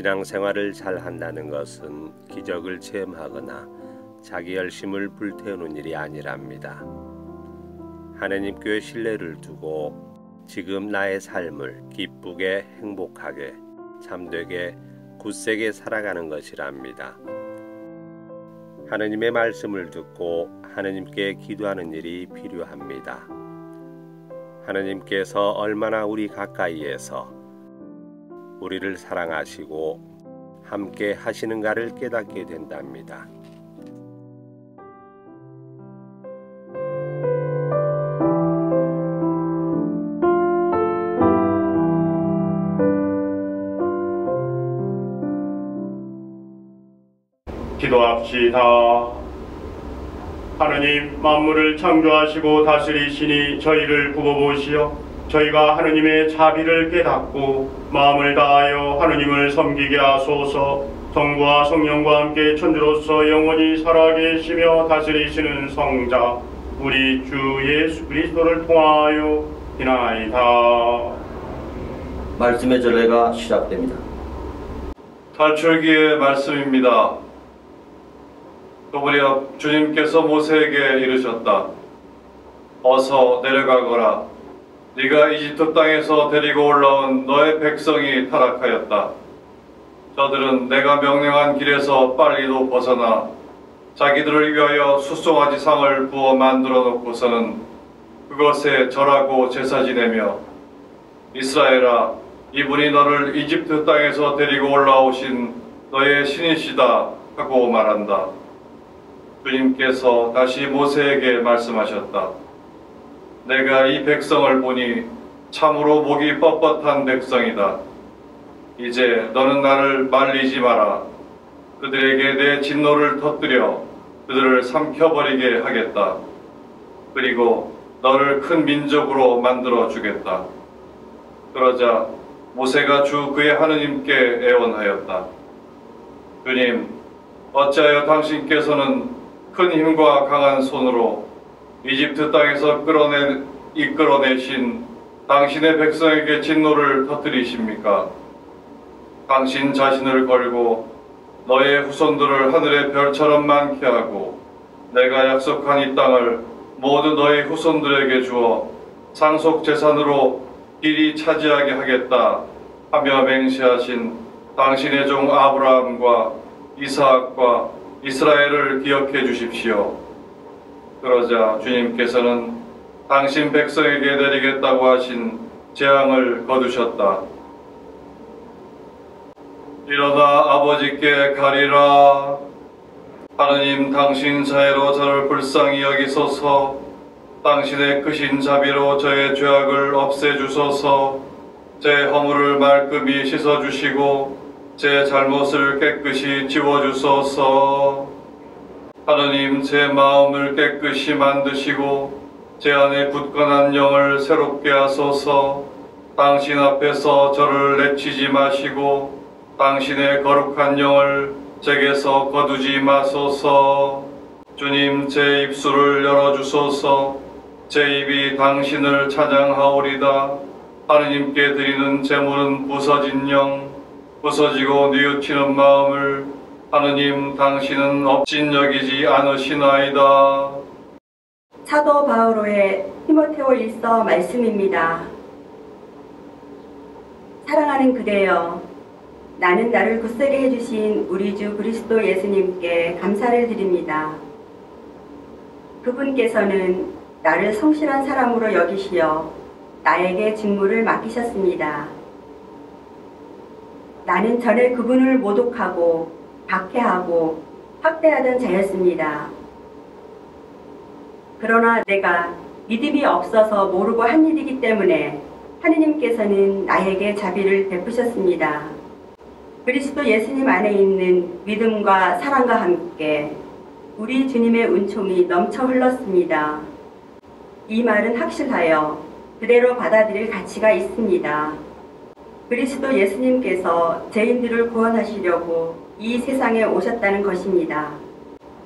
신앙생활을 잘 한다는 것은 기적을 체험하거나 자기 열심을 불태우는 일이 아니랍니다. 하느님께 신뢰를 두고 지금 나의 삶을 기쁘게 행복하게 참되게 굳세게 살아가는 것이랍니다. 하느님의 말씀을 듣고 하느님께 기도하는 일이 필요합니다. 하느님께서 얼마나 우리 가까이에서 우리를 사랑하시고 함께 하시는가를 깨닫게 된답니다. 기도합시다. 하느님, 만물을 창조하시고 다스리시니 저희를 굽어보시어 저희가 하느님의 자비를 깨닫고 마음을 다하여 하느님을 섬기게 하소서. 성부와 성령과 함께 천주로서 영원히 살아계시며 다스리시는 성자 우리 주 예수 그리스도를 통하여 비나이다. 말씀의 전례가 시작됩니다. 탈출기의 말씀입니다. 그 무렵 주님께서 모세에게 이르셨다. 어서 내려가거라. 네가 이집트 땅에서 데리고 올라온 너의 백성이 타락하였다. 저들은 내가 명령한 길에서 빨리도 벗어나 자기들을 위하여 숫송아지 상을 부어 만들어 놓고서는 그것에 절하고 제사 지내며 이스라엘아, 이분이 너를 이집트 땅에서 데리고 올라오신 너의 신이시다 하고 말한다. 주님께서 다시 모세에게 말씀하셨다. 내가 이 백성을 보니 참으로 목이 뻣뻣한 백성이다. 이제 너는 나를 말리지 마라. 그들에게 내 진노를 터뜨려 그들을 삼켜버리게 하겠다. 그리고 너를 큰 민족으로 만들어 주겠다. 그러자 모세가 주 그의 하느님께 애원하였다. 주님, 어찌하여 당신께서는 큰 힘과 강한 손으로 이집트 땅에서 이끌어내신 당신의 백성에게 진노를 터뜨리십니까? 당신 자신을 걸고 너의 후손들을 하늘의 별처럼 많게 하고 내가 약속한 이 땅을 모두 너의 후손들에게 주어 상속재산으로 길이 차지하게 하겠다 하며 맹세하신 당신의 종 아브라함과 이삭과 이스라엘을 기억해 주십시오. 그러자 주님께서는 당신 백성에게 내리겠다고 하신 재앙을 거두셨다. 일어나 아버지께 가리라. 하느님, 당신 자애로 저를 불쌍히 여기소서. 당신의 크신 자비로 저의 죄악을 없애주소서. 제 허물을 말끔히 씻어주시고 제 잘못을 깨끗이 지워주소서. 하느님, 제 마음을 깨끗이 만드시고 제 안에 굳건한 영을 새롭게 하소서. 당신 앞에서 저를 내치지 마시고 당신의 거룩한 영을 제게서 거두지 마소서. 주님, 제 입술을 열어주소서. 제 입이 당신을 찬양하오리다. 하느님께 드리는 제물은 부서진 영, 부서지고 뉘우치는 마음을 하느님, 당신은 업진여기지 않으시나이다. 사도 바오로의 디모데후일서 말씀입니다. 사랑하는 그대여, 나는 나를 굳세게 해주신 우리 주 그리스도 예수님께 감사를 드립니다. 그분께서는 나를 성실한 사람으로 여기시어 나에게 직무를 맡기셨습니다. 나는 전에 그분을 모독하고 박해하고 학대하던 자였습니다. 그러나 내가 믿음이 없어서 모르고 한 일이기 때문에 하느님께서는 나에게 자비를 베푸셨습니다. 그리스도 예수님 안에 있는 믿음과 사랑과 함께 우리 주님의 은총이 넘쳐 흘렀습니다. 이 말은 확실하여 그대로 받아들일 가치가 있습니다. 그리스도 예수님께서 죄인들을 구원하시려고 이 세상에 오셨다는 것입니다.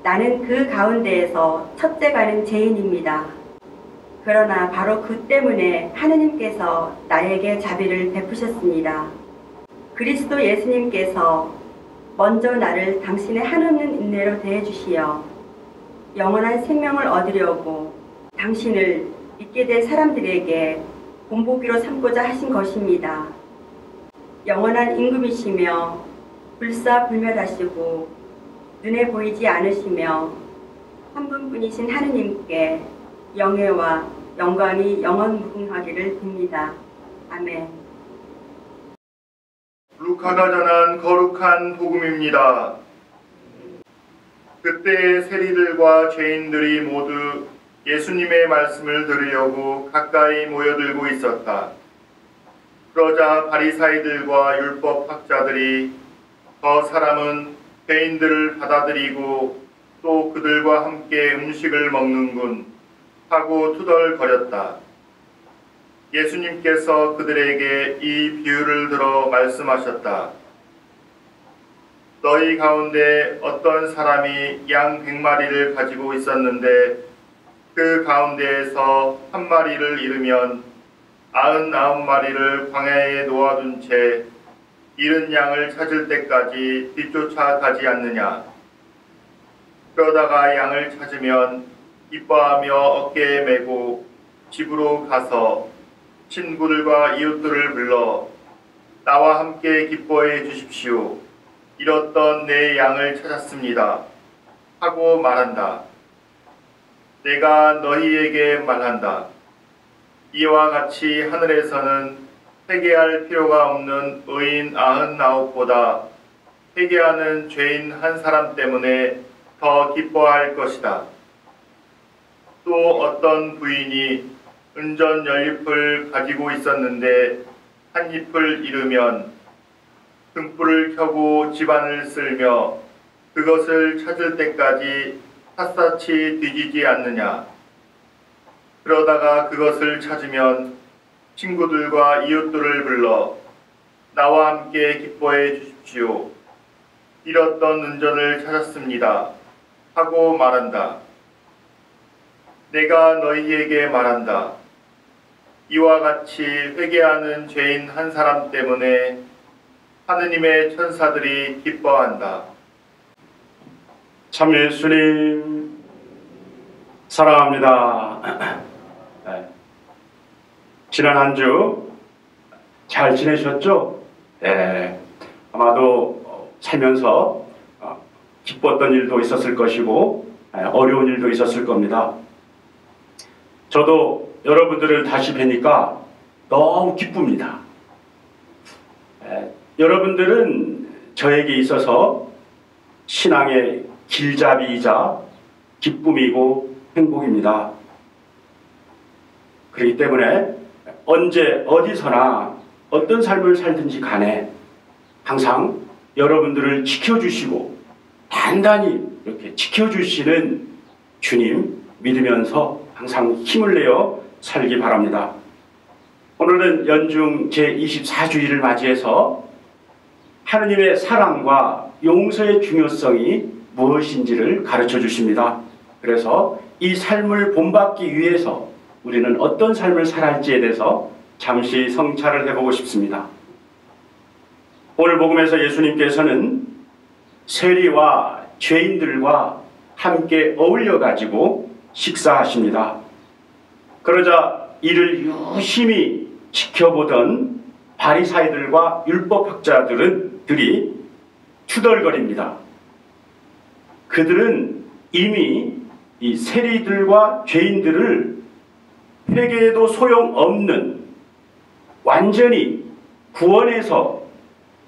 나는 그 가운데에서 첫째가는 죄인입니다. 그러나 바로 그 때문에 하느님께서 나에게 자비를 베푸셨습니다. 그리스도 예수님께서 먼저 나를 당신의 한없는 인내로 대해주시어 영원한 생명을 얻으려고 당신을 믿게 된 사람들에게 본보기로 삼고자 하신 것입니다. 영원한 임금이시며 불사불멸하시고 눈에 보이지 않으시며 한 분뿐이신 하느님께 영예와 영광이 영원무궁하기를 빕니다. 아멘. 루카가 전한 거룩한 복음입니다. 그때 세리들과 죄인들이 모두 예수님의 말씀을 들으려고 가까이 모여들고 있었다. 그러자 바리사이들과 율법학자들이 저 사람은 죄인들을 받아들이고 또 그들과 함께 음식을 먹는군 하고 투덜거렸다. 예수님께서 그들에게 이 비유를 들어 말씀하셨다. 너희 가운데 어떤 사람이 양 100마리를 가지고 있었는데 그 가운데에서 한 마리를 잃으면 99마리를 광야에 놓아둔 채 잃은 양을 찾을 때까지 뒤쫓아 가지 않느냐. 그러다가 양을 찾으면 기뻐하며 어깨에 메고 집으로 가서 친구들과 이웃들을 불러 나와 함께 기뻐해 주십시오. 잃었던 내 양을 찾았습니다. 하고 말한다. 내가 너희에게 말한다. 이와 같이 하늘에서는 회개할 필요가 없는 의인 99보다 회개하는 죄인 한 사람 때문에 더 기뻐할 것이다. 또 어떤 부인이 은전 10잎을 가지고 있었는데 한 잎을 잃으면 등불을 켜고 집안을 쓸며 그것을 찾을 때까지 샅샅이 뒤지지 않느냐. 그러다가 그것을 찾으면 친구들과 이웃들을 불러 나와 함께 기뻐해 주십시오. 잃었던 은전을 찾았습니다. 하고 말한다. 내가 너희에게 말한다. 이와 같이 회개하는 죄인 한 사람 때문에 하느님의 천사들이 기뻐한다. 참 예수님 사랑합니다. 지난 한 주 잘 지내셨죠? 네. 아마도 살면서 기뻤던 일도 있었을 것이고 어려운 일도 있었을 겁니다. 저도 여러분들을 다시 뵈니까 너무 기쁩니다. 여러분들은 저에게 있어서 신앙의 길잡이이자 기쁨이고 행복입니다. 그렇기 때문에 언제 어디서나 어떤 삶을 살든지 간에 항상 여러분들을 지켜주시고 단단히 이렇게 지켜주시는 주님 믿으면서 항상 힘을 내어 살기 바랍니다. 오늘은 연중 제24주일을 맞이해서 하느님의 사랑과 용서의 중요성이 무엇인지를 가르쳐 주십니다. 그래서 이 삶을 본받기 위해서 우리는 어떤 삶을 살아할지에 대해서 잠시 성찰을 해보고 싶습니다. 오늘 복음에서 예수님께서는 세리와 죄인들과 함께 어울려 가지고 식사하십니다. 그러자 이를 유심히 지켜보던 바리사이들과 율법학자들이 투덜거립니다. 그들은 이미 이 세리들과 죄인들을 회개해도 소용없는 완전히 구원에서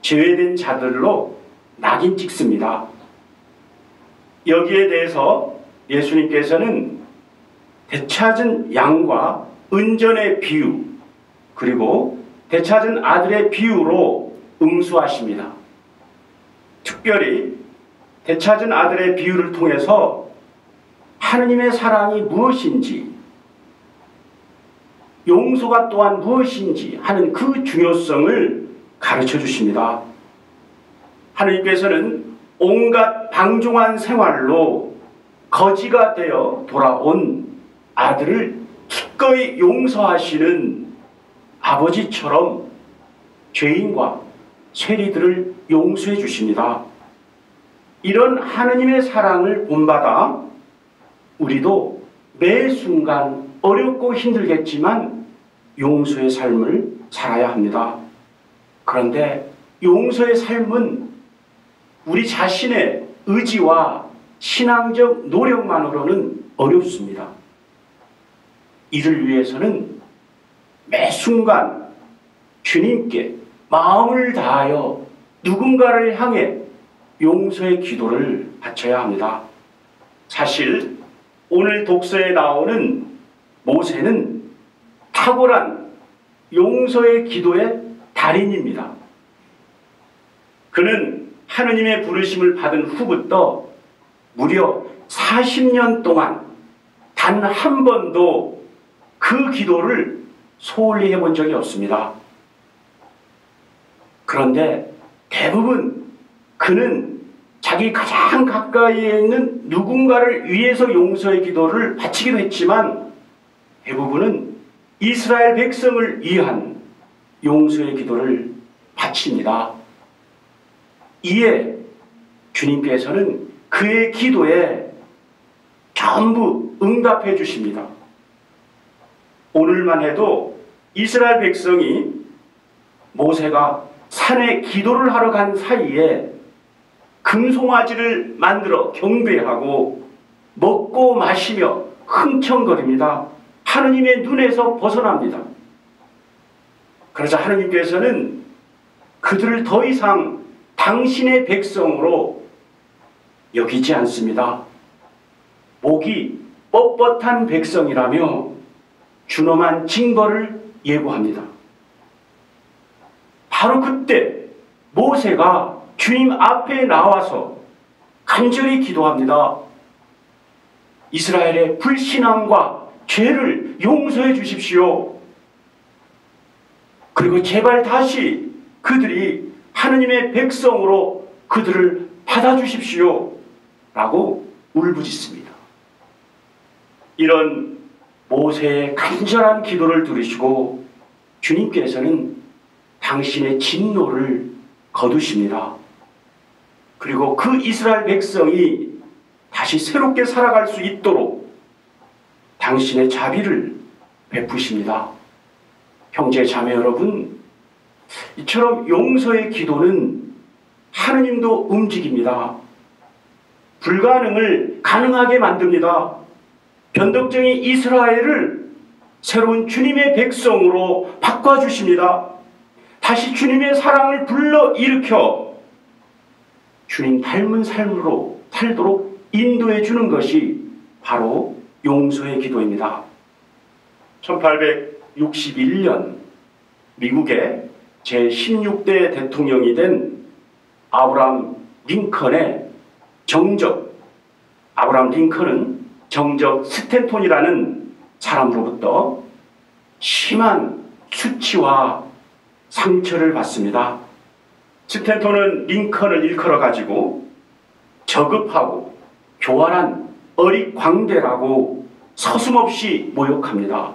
제외된 자들로 낙인 찍습니다. 여기에 대해서 예수님께서는 되찾은 양과 은전의 비유 그리고 되찾은 아들의 비유로 응수하십니다. 특별히 되찾은 아들의 비유를 통해서 하느님의 사랑이 무엇인지 용서가 또한 무엇인지 하는 그 중요성을 가르쳐 주십니다. 하느님께서는 온갖 방종한 생활로 거지가 되어 돌아온 아들을 기꺼이 용서하시는 아버지처럼 죄인과 세리들을 용서해 주십니다. 이런 하느님의 사랑을 본받아 우리도 매 순간 어렵고 힘들겠지만 용서의 삶을 살아야 합니다. 그런데 용서의 삶은 우리 자신의 의지와 신앙적 노력만으로는 어렵습니다. 이를 위해서는 매 순간 주님께 마음을 다하여 누군가를 향해 용서의 기도를 바쳐야 합니다. 사실 오늘 독서에 나오는 모세는 탁월한 용서의 기도의 달인입니다. 그는 하느님의 부르심을 받은 후부터 무려 40년 동안 단 한 번도 그 기도를 소홀히 해본 적이 없습니다. 그런데 대부분 그는 자기 가장 가까이에 있는 누군가를 위해서 용서의 기도를 바치기도 했지만 대부분은 이스라엘 백성을 위한 용서의 기도를 바칩니다. 이에 주님께서는 그의 기도에 전부 응답해 주십니다. 오늘만 해도 이스라엘 백성이 모세가 산에 기도를 하러 간 사이에 금송아지를 만들어 경배하고 먹고 마시며 흥청거립니다. 하느님의 눈에서 벗어납니다. 그러자 하느님께서는 그들을 더 이상 당신의 백성으로 여기지 않습니다. 목이 뻣뻣한 백성이라며 준엄한 징벌을 예고합니다. 바로 그때 모세가 주님 앞에 나와서 간절히 기도합니다. 이스라엘의 불신앙과 죄를 용서해 주십시오. 그리고 제발 다시 그들이 하느님의 백성으로 그들을 받아주십시오. 라고 울부짖습니다. 이런 모세의 간절한 기도를 들으시고 주님께서는 당신의 진노를 거두십니다. 그리고 그 이스라엘 백성이 다시 새롭게 살아갈 수 있도록 당신의 자비를 베푸십니다. 형제 자매 여러분, 이처럼 용서의 기도는 하느님도 움직입니다. 불가능을 가능하게 만듭니다. 변덕쟁이 이스라엘을 새로운 주님의 백성으로 바꿔주십니다. 다시 주님의 사랑을 불러일으켜 주님 닮은 삶으로 살도록 인도해 주는 것이 바로 용서의 기도입니다. 1861년 미국의 제16대 대통령이 된 아브라함 링컨의 정적, 아브라함 링컨은 정적 스탠톤이라는 사람으로부터 심한 수치와 상처를 받습니다. 스탠톤은 링컨을 일컬어 가지고 저급하고 교활한 어릿광대라고 서슴없이 모욕합니다.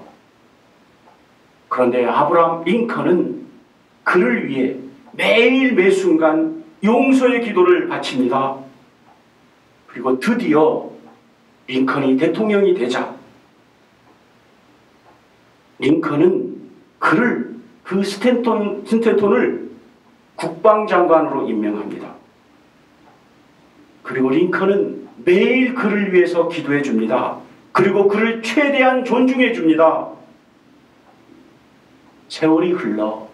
그런데 아브라함 링컨은 그를 위해 매일 매순간 용서의 기도를 바칩니다. 그리고 드디어 링컨이 대통령이 되자 링컨은 그 스탠톤을 국방장관으로 임명합니다. 그리고 링컨은 매일 그를 위해서 기도해 줍니다. 그리고 그를 최대한 존중해 줍니다. 세월이 흘러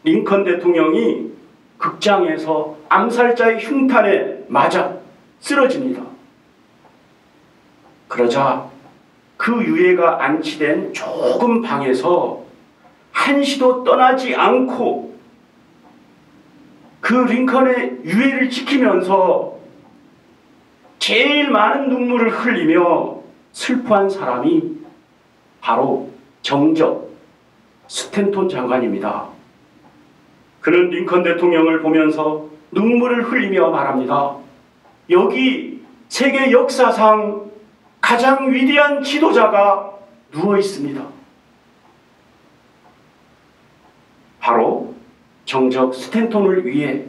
링컨 대통령이 극장에서 암살자의 흉탄에 맞아 쓰러집니다. 그러자 그 유해가 안치된 좁은 방에서 한시도 떠나지 않고 그 링컨의 유해를 지키면서 제일 많은 눈물을 흘리며 슬퍼한 사람이 바로 정적 스탠톤 장관입니다. 그는 링컨 대통령을 보면서 눈물을 흘리며 말합니다. 여기 세계 역사상 가장 위대한 지도자가 누워 있습니다. 바로 정적 스탠톤을 위해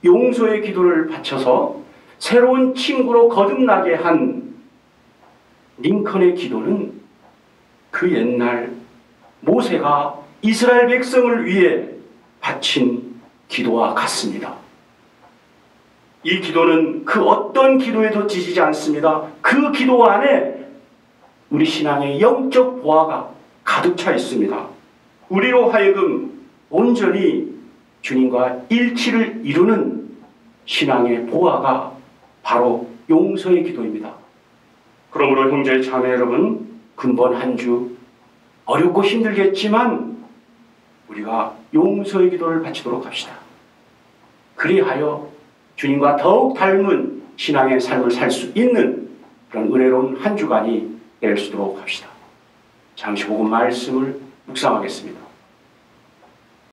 용서의 기도를 바쳐서 새로운 친구로 거듭나게 한 링컨의 기도는 그 옛날 모세가 이스라엘 백성을 위해 바친 기도와 같습니다. 이 기도는 그 어떤 기도에도 지지지 않습니다. 그 기도 안에 우리 신앙의 영적 보화가 가득 차 있습니다. 우리로 하여금 온전히 주님과 일치를 이루는 신앙의 보화가 바로 용서의 기도입니다. 그러므로 형제 자매 여러분, 근본 한 주 어렵고 힘들겠지만 우리가 용서의 기도를 바치도록 합시다. 그리하여 주님과 더욱 닮은 신앙의 삶을 살 수 있는 그런 은혜로운 한 주간이 될 수 있도록 합시다. 잠시 복음 말씀을 묵상하겠습니다.